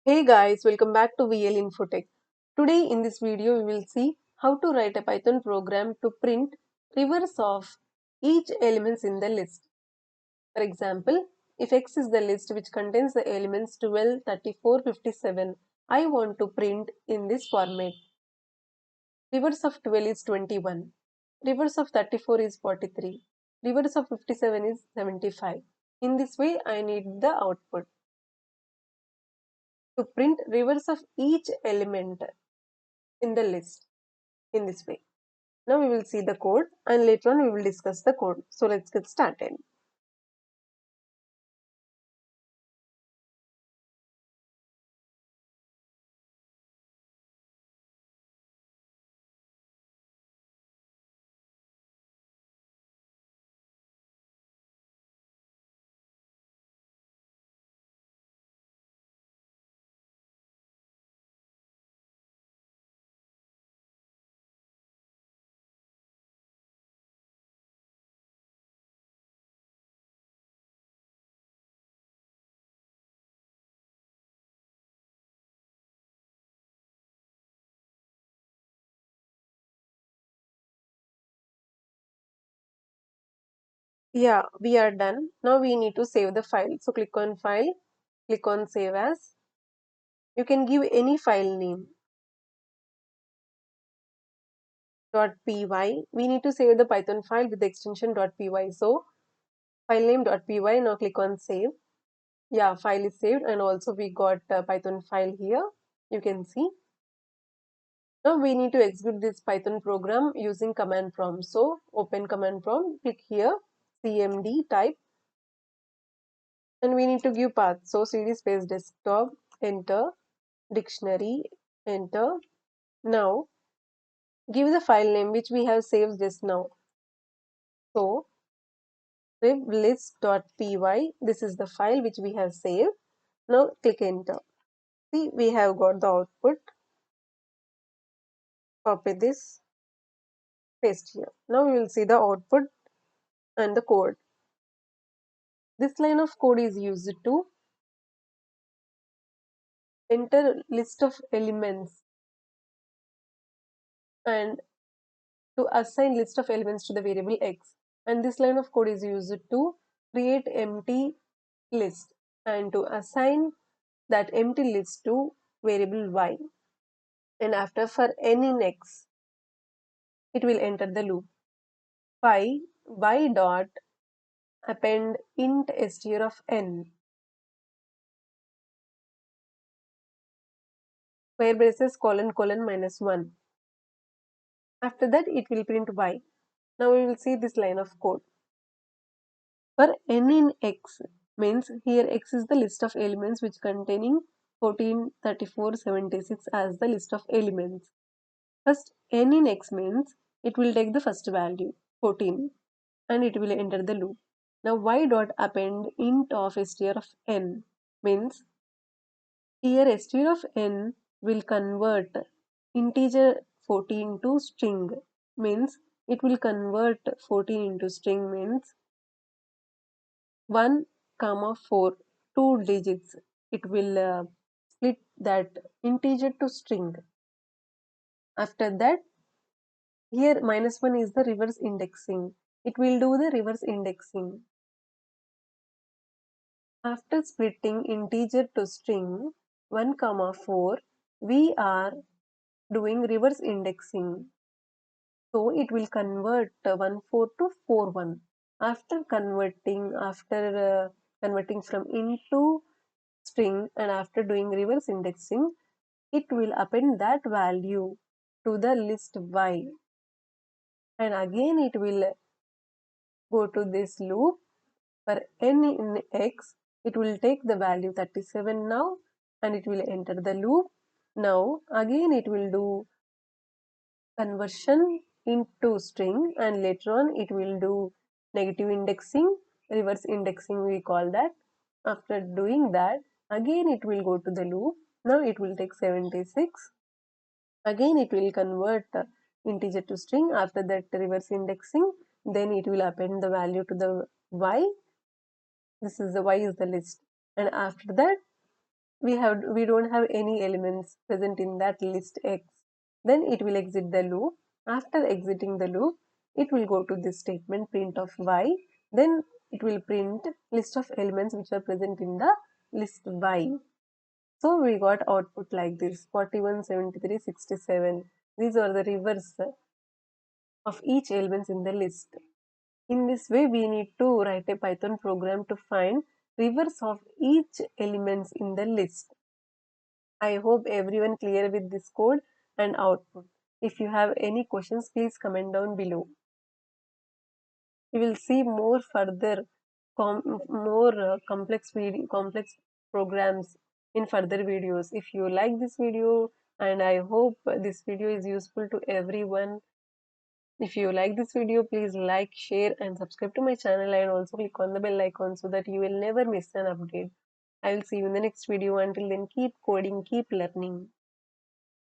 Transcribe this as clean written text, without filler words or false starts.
Hey guys, welcome back to VL Infotech. Today in this video we will see how to write a Python program to print reverse of each elements in the list. For example, if X is the list which contains the elements 12, 34, 57, I want to print in this format. Reverse of 12 is 21. Reverse of 34 is 43. Reverse of 57 is 75. In this way, I need the output to print reverse of each element in the list in this way. Now we will see the code and later on we will discuss the code. So let's get started. Yeah, we are done. Now we need to save the file. So click on file, click on save as. You can give any file name. .py. We need to save the Python file with the extension .py. So file name .py. Now click on save. Yeah, file is saved and also we got a Python file here. You can see. Now we need to execute this Python program using command prompt. So open command prompt, click here, cmd type, and we need to give path. So cd space desktop, enter, dictionary, enter. Now give the file name which we have saved just now. So list.py, this is the file which we have saved. Now click enter. See, we have got the output. Copy this, paste here. Now we will see the output and the code. This line of code is used to enter list of elements and to assign list of elements to the variable x, and this line of code is used to create empty list and to assign that empty list to variable y, and after for n in x it will enter the loop y dot append int str of n square braces colon colon -1. After that it will print y. Now we will see this line of code. For n in x means here x is the list of elements which containing 14, 34, 76 as the list of elements. First n in x means it will take the first value 14 and it will enter the loop. Now y dot append int of str of n means here str of n will convert integer 14 to string, means it will convert 14 into string means 1 comma 4, 2 digits. It will split that integer to string. After that, here -1 is the reverse indexing. It will do the reverse indexing. After splitting integer to string 1 comma 4, we are doing reverse indexing. So it will convert 1 4 to 4 1. After converting from into string and after doing reverse indexing, it will append that value to the list y, and again it will go to this loop. For n in x, it will take the value 37 now and it will enter the loop. Now again it will do conversion into string and later on it will do negative indexing, reverse indexing we call that. After doing that, again it will go to the loop. Now it will take 76. Again it will convert integer to string. After that reverse indexing, then it will append the value to the y. This is the y is the list, and after that we don't have any elements present in that list X, then it will exit the loop. After exiting the loop, it will go to this statement print of Y, then it will print list of elements which are present in the list Y. So we got output like this: 41, 73, 67. These are the reverse of each elements in the list. In this way, we need to write a Python program to find reverse of each elements in the list. I hope everyone clear with this code and output. If you have any questions, please comment down below. We will see more further more complex programs in further videos. If you like this video, and I hope this video is useful to everyone. If you like this video, please like, share and subscribe to my channel, and also click on the bell icon so that you will never miss an update. I will see you in the next video. Until then, keep coding, keep learning.